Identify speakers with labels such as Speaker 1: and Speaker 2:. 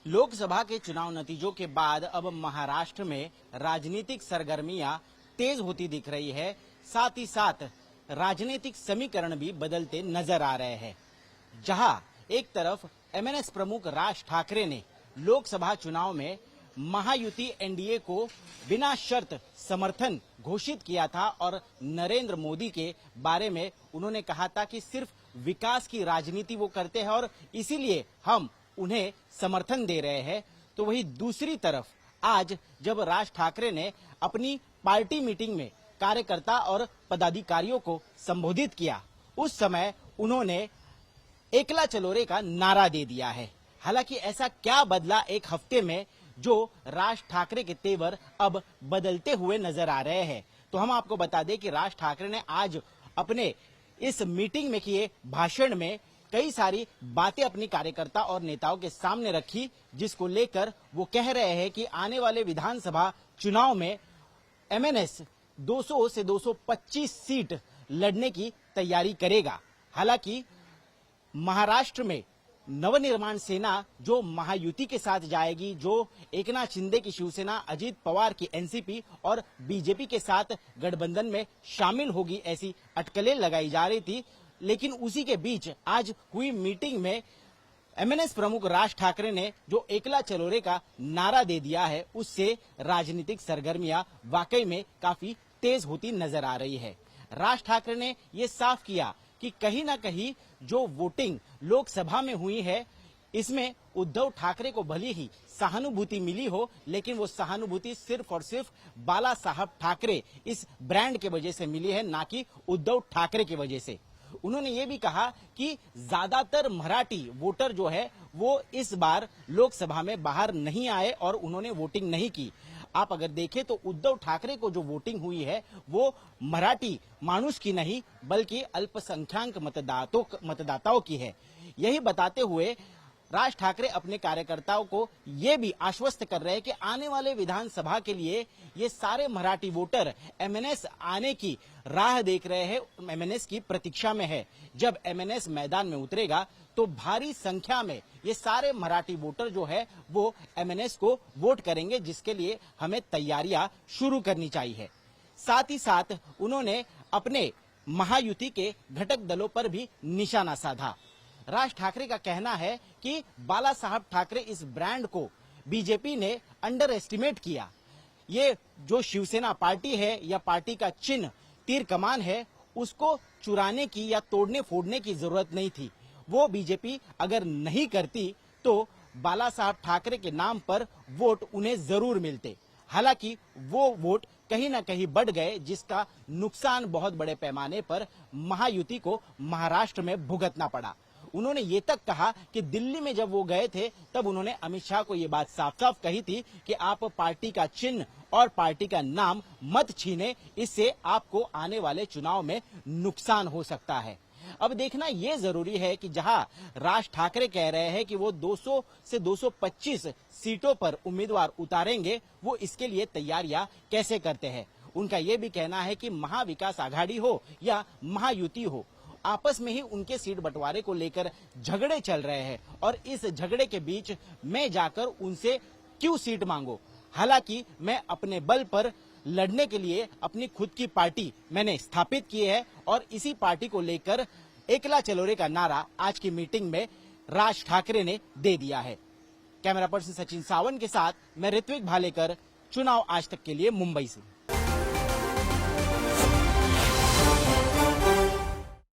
Speaker 1: लोकसभा के चुनाव नतीजों के बाद अब महाराष्ट्र में राजनीतिक सरगर्मियां तेज होती दिख रही है। साथ ही साथ राजनीतिक समीकरण भी बदलते नजर आ रहे हैं। जहां एक तरफ एमएनएस प्रमुख राज ठाकरे ने लोकसभा चुनाव में महायुति एनडीए को बिना शर्त समर्थन घोषित किया था और नरेंद्र मोदी के बारे में उन्होंने कहा था कि सिर्फ विकास की राजनीति वो करते हैं और इसीलिए हम उन्हें समर्थन दे रहे हैं। तो वही दूसरी तरफ आज जब राज ठाकरे ने अपनी पार्टी मीटिंग में कार्यकर्ता और पदाधिकारियों को संबोधित किया, उस समय उन्होंने एकला चलो रे का नारा दे दिया है। हालांकि ऐसा क्या बदला एक हफ्ते में जो राज ठाकरे के तेवर अब बदलते हुए नजर आ रहे हैं। तो हम आपको बता दें कि राज ठाकरे ने आज अपने इस मीटिंग में किए भाषण में कई सारी बातें अपनी कार्यकर्ता और नेताओं के सामने रखी, जिसको लेकर वो कह रहे हैं कि आने वाले विधानसभा चुनाव में एमएनएस 200 से 225 सीट लड़ने की तैयारी करेगा। हालांकि महाराष्ट्र में नवनिर्माण सेना जो महायुति के साथ जाएगी, जो एकनाथ शिंदे की शिवसेना, अजित पवार की एनसीपी और बीजेपी के साथ गठबंधन में शामिल होगी, ऐसी अटकलें लगाई जा रही थी। लेकिन उसी के बीच आज हुई मीटिंग में एमएनएस प्रमुख राज ठाकरे ने जो एकला चलो रे का नारा दे दिया है, उससे राजनीतिक सरगर्मियां वाकई में काफी तेज होती नजर आ रही है। राज ठाकरे ने ये साफ किया कि कहीं ना कहीं जो वोटिंग लोकसभा में हुई है, इसमें उद्धव ठाकरे को भले ही सहानुभूति मिली हो, लेकिन वो सहानुभूति सिर्फ और सिर्फ बाला साहब ठाकरे इस ब्रांड के वजह से मिली है, ना कि उद्धव ठाकरे की वजह से। उन्होंने ये भी कहा कि ज्यादातर मराठी वोटर जो है वो इस बार लोकसभा में बाहर नहीं आए और उन्होंने वोटिंग नहीं की। आप अगर देखें तो उद्धव ठाकरे को जो वोटिंग हुई है वो मराठी मानुष की नहीं बल्कि अल्पसंख्यक मतदाताओं की है। यही बताते हुए राज ठाकरे अपने कार्यकर्ताओं को ये भी आश्वस्त कर रहे हैं कि आने वाले विधानसभा के लिए ये सारे मराठी वोटर एमएनएस आने की राह देख रहे हैं, एमएनएस की प्रतीक्षा में है। जब एमएनएस मैदान में उतरेगा तो भारी संख्या में ये सारे मराठी वोटर जो है वो एमएनएस को वोट करेंगे, जिसके लिए हमें तैयारियां शुरू करनी चाहिए। साथ ही साथ उन्होंने अपने महायुति के घटक दलों पर भी निशाना साधा। राज ठाकरे का कहना है कि बाला साहब ठाकरे इस ब्रांड को बीजेपी ने अंडर एस्टिमेट किया। ये जो शिवसेना पार्टी है या पार्टी का चिन्ह तीर कमान है, उसको चुराने की या तोड़ने फोड़ने की जरूरत नहीं थी। वो बीजेपी अगर नहीं करती तो बाला साहब ठाकरे के नाम पर वोट उन्हें जरूर मिलते। हालांकि वो वोट कहीं ना कहीं बढ़ गए, जिसका नुकसान बहुत बड़े पैमाने पर महायुति को महाराष्ट्र में भुगतना पड़ा। उन्होंने ये तक कहा कि दिल्ली में जब वो गए थे तब उन्होंने अमित शाह को ये बात साफ साफ कही थी कि आप पार्टी का चिन्ह और पार्टी का नाम मत छीने, इससे आपको आने वाले चुनाव में नुकसान हो सकता है। अब देखना ये जरूरी है कि जहां राज ठाकरे कह रहे हैं कि वो 200 से 225 सीटों पर उम्मीदवार उतारेंगे, वो इसके लिए तैयारियां कैसे करते हैं। उनका ये भी कहना है कि महाविकास आघाड़ी हो या महायुति हो, आपस में ही उनके सीट बंटवारे को लेकर झगड़े चल रहे हैं और इस झगड़े के बीच मैं जाकर उनसे क्यों सीट मांगो। हालांकि मैं अपने बल पर लड़ने के लिए अपनी खुद की पार्टी मैंने स्थापित की है और इसी पार्टी को लेकर एकला चलो रे का नारा आज की मीटिंग में राज ठाकरे ने दे दिया है। कैमरा पर्सन सचिन सावंत के साथ मैं ऋत्विक भालेकर, चुनाव आज तक के लिए मुंबई से।